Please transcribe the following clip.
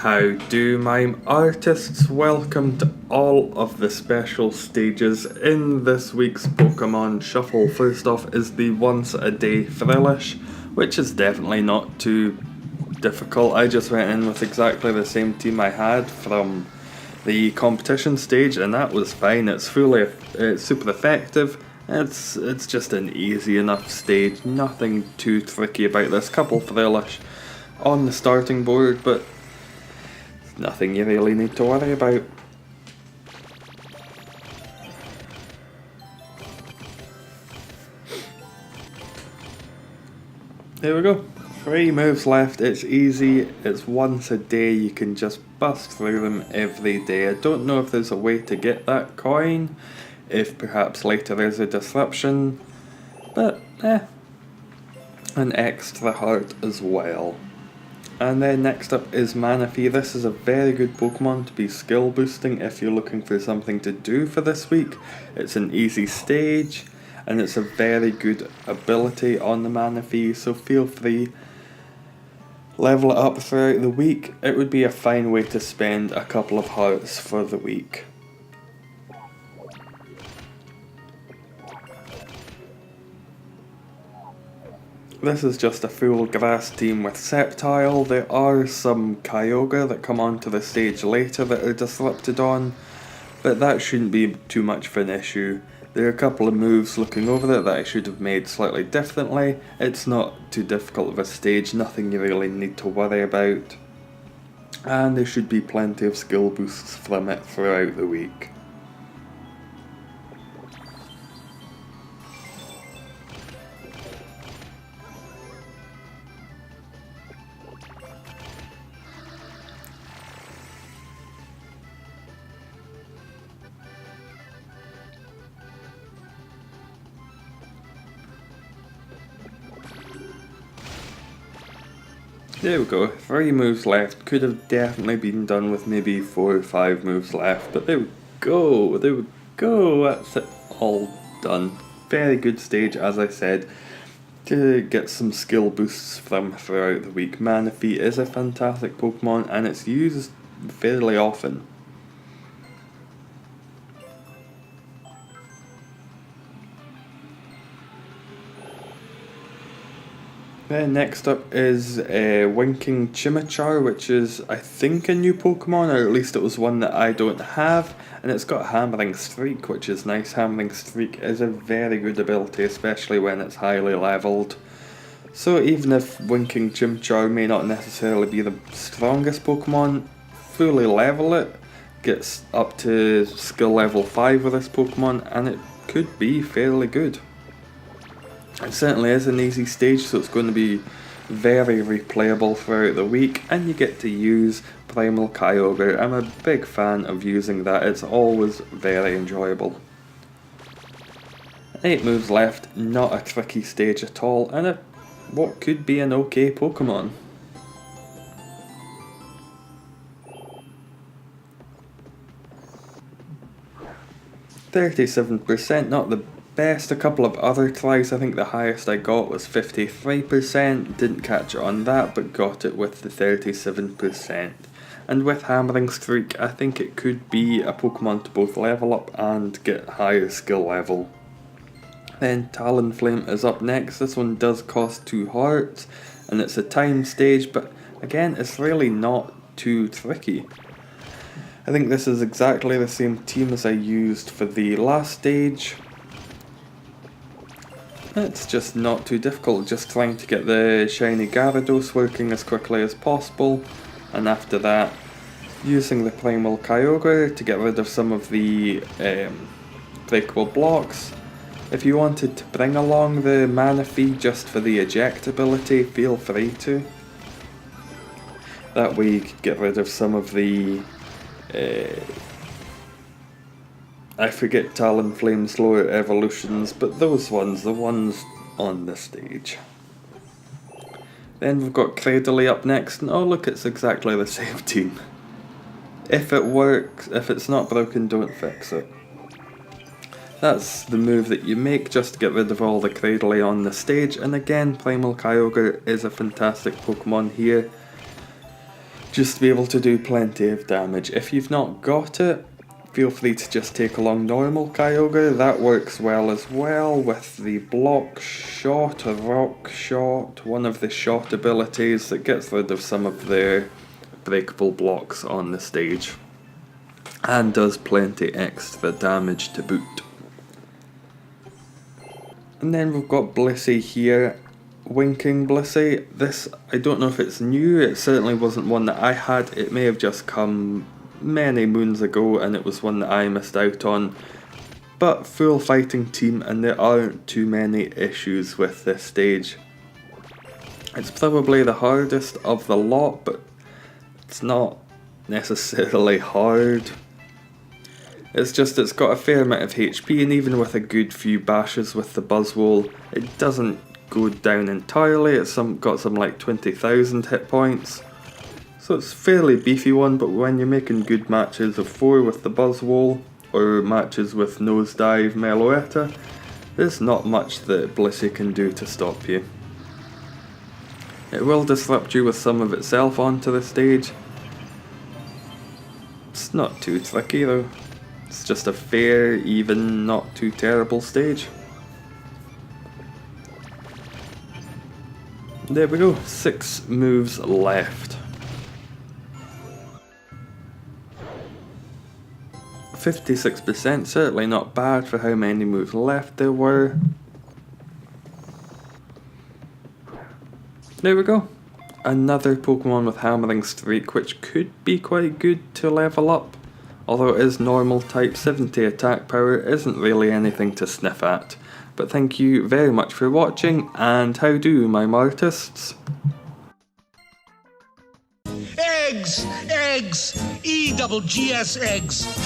How do Mime Artists? Welcome to all of the special stages in this week's Pokemon Shuffle. First off is the once a day Thrillish, which is definitely not too difficult. I just went in with exactly the same team I had from the competition stage and that was fine. It's super effective. It's just an easy enough stage, nothing too tricky about this. Couple Thrillish on the starting board, but nothing you really need to worry about. There we go. 3 moves left. It's easy. It's once a day. You can just bust through them every day. I don't know if there's a way to get that coin, if perhaps later there's a disruption, but an extra heart as well. And then next up is Manaphy. This is a very good Pokemon to be skill boosting if you're looking for something to do for this week. It's an easy stage and it's a very good ability on the Manaphy, so feel free, level it up throughout the week. It would be a fine way to spend a couple of hearts for the week. This is just a full grass team with Sceptile. There are some Kyogre that come onto the stage later that are disrupted on, but that shouldn't be too much of an issue. There are a couple of moves looking over it that I should have made slightly differently. It's not too difficult of a stage, nothing you really need to worry about. And there should be plenty of skill boosts from it throughout the week. There we go, 3 moves left. Could have definitely been done with maybe 4 or 5 moves left, but there we go, that's it, all done. Very good stage, as I said, to get some skill boosts from throughout the week. Manaphy is a fantastic Pokemon and it's used fairly often. Then next up is Winking Chimchar, which is I think a new Pokemon, or at least it was one that I don't have, and it's got Hammering Streak, which is nice. Hammering Streak is a very good ability, especially when it's highly leveled. So even if Winking Chimchar may not necessarily be the strongest Pokemon, fully level it, gets up to skill level 5 with this Pokemon, and it could be fairly good. It certainly is an easy stage, so it's going to be very replayable throughout the week, and you get to use Primal Kyogre. I'm a big fan of using that, it's always very enjoyable. 8 moves left, not a tricky stage at all, and what could be an okay Pokemon. %, not the best. A couple of other tries, I think the highest I got was 53%, didn't catch on that but got it with the 37%. And with Hammering Streak I think it could be a Pokemon to both level up and get higher skill level. Then Talonflame is up next. This one does cost 2 hearts and it's a time stage, but again it's really not too tricky. I think this is exactly the same team as I used for the last stage. It's just not too difficult, just trying to get the shiny Gyarados working as quickly as possible, and after that using the Primal Kyogre to get rid of some of the breakable blocks. If you wanted to bring along the Manaphy just for the eject ability, feel free to. That way you could get rid of some of the I forget Talonflame's lower evolutions, but those ones, the ones on the stage. Then we've got Cradily up next, and oh look, it's exactly the same team. If it works, if it's not broken, don't fix it. That's the move that you make just to get rid of all the Cradily on the stage, and again, Primal Kyogre is a fantastic Pokemon here. just to be able to do plenty of damage. If you've not got it, feel free to just take along normal Kyogre. That works well as well with the block shot, rock shot, one of the shot abilities that gets rid of some of the breakable blocks on the stage and does plenty extra damage to boot. And then we've got Blissey here, Winking Blissey. This, I don't know if it's new, it certainly wasn't one that I had, it may have just come many moons ago and it was one that I missed out on, but full fighting team and there aren't too many issues with this stage. It's probably the hardest of the lot, but it's not necessarily hard. It's just it's got a fair amount of HP, and even with a good few bashes with the Buzzwole, it doesn't go down entirely. It's got some like 20,000 hit points. So it's a fairly beefy one, but when you're making good matches of 4 with the Buzzwole, or matches with Nosedive, Meloetta, there's not much that Blissey can do to stop you. It will disrupt you with some of itself onto the stage. It's not too tricky though. It's just a fair, even, not too terrible stage. There we go, 6 moves left. 56%, certainly not bad for how many moves left there were. There we go. Another Pokemon with Hammering Streak, which could be quite good to level up. Although it is normal type, 70 attack power isn't really anything to sniff at. But thank you very much for watching, and how do, Mime Artists? Eggs! Eggs! E-double-G-S eggs!